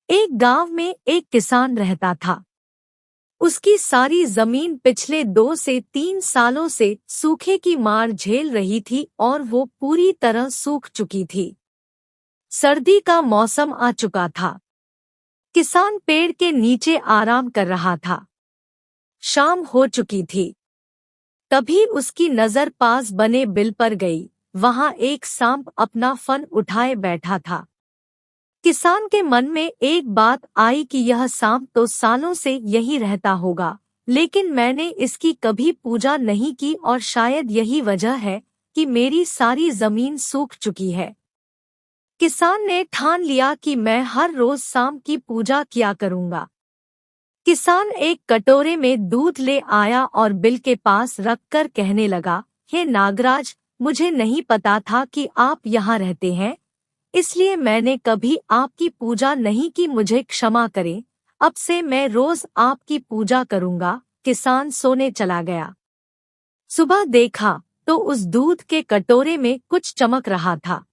एक गांव में एक किसान रहता था। उसकी सारी जमीन पिछले 2 से 3 सालों से सूखे की मार झेल रही थी और वो पूरी तरह सूख चुकी थी। सर्दी का मौसम आ चुका था। किसान पेड़ के नीचे आराम कर रहा था। शाम हो चुकी थी। तभी उसकी नजर पास बने बिल पर गई। वहां एक सांप अपना फन उठाए बैठा था। किसान के मन में एक बात आई कि यह सांप तो सालों से यही रहता होगा, लेकिन मैंने इसकी कभी पूजा नहीं की और शायद यही वजह है कि मेरी सारी जमीन सूख चुकी है। किसान ने ठान लिया कि मैं हर रोज सांप की पूजा किया करूंगा। किसान एक कटोरे में दूध ले आया और बिल के पास रखकर कहने लगा, हे नागराज, मुझे नहीं पता था कि आप यहाँ रहते हैं, इसलिए मैंने कभी आपकी पूजा नहीं की, मुझे क्षमा करें। अब से मैं रोज आपकी पूजा करूंगा। किसान सोने चला गया। सुबह देखा तो उस दूध के कटोरे में कुछ चमक रहा था।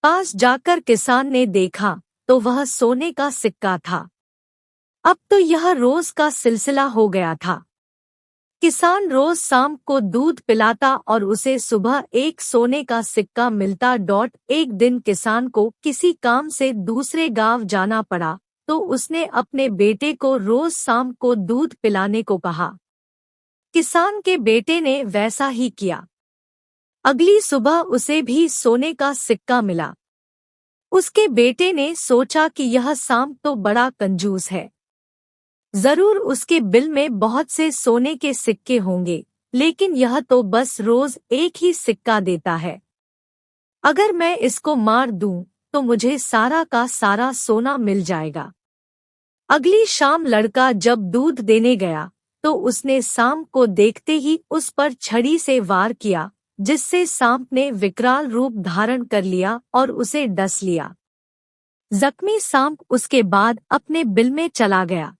पास जाकर किसान ने देखा तो वह सोने का सिक्का था। अब तो यह रोज का सिलसिला हो गया था। किसान रोज शाम को दूध पिलाता और उसे सुबह एक सोने का सिक्का मिलता। एक दिन किसान को किसी काम से दूसरे गांव जाना पड़ा तो उसने अपने बेटे को रोज शाम को दूध पिलाने को कहा। किसान के बेटे ने वैसा ही किया। अगली सुबह उसे भी सोने का सिक्का मिला। उसके बेटे ने सोचा कि यह सांप तो बड़ा कंजूस है, जरूर उसके बिल में बहुत से सोने के सिक्के होंगे, लेकिन यह तो बस रोज एक ही सिक्का देता है। अगर मैं इसको मार दूं तो मुझे सारा का सारा सोना मिल जाएगा। अगली शाम लड़का जब दूध देने गया तो उसने सांप को देखते ही उस पर छड़ी से वार किया, जिससे सांप ने विकराल रूप धारण कर लिया और उसे डस लिया। जख्मी सांप उसके बाद अपने बिल में चला गया।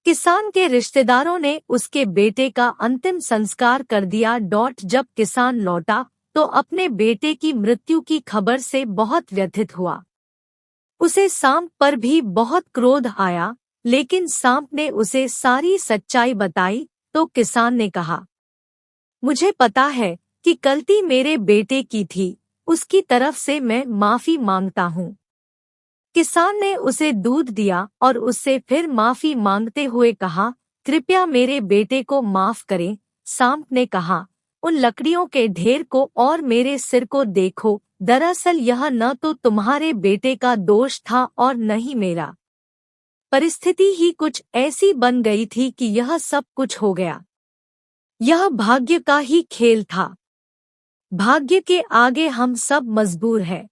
किसान के रिश्तेदारों ने उसके बेटे का अंतिम संस्कार कर दिया। जब किसान लौटा तो अपने बेटे की मृत्यु की खबर से बहुत व्यथित हुआ। उसे सांप पर भी बहुत क्रोध आया, लेकिन सांप ने उसे सारी सच्चाई बताई तो किसान ने कहा, मुझे पता है कि गलती मेरे बेटे की थी, उसकी तरफ से मैं माफी मांगता हूँ। किसान ने उसे दूध दिया और उससे फिर माफी मांगते हुए कहा, कृपया मेरे बेटे को माफ करें। सांप ने कहा, उन लकड़ियों के ढेर को और मेरे सिर को देखो, दरअसल यह न तो तुम्हारे बेटे का दोष था और न ही मेरा। परिस्थिति ही कुछ ऐसी बन गई थी कि यह सब कुछ हो गया। यह भाग्य का ही खेल था। भाग्य के आगे हम सब मजबूर हैं।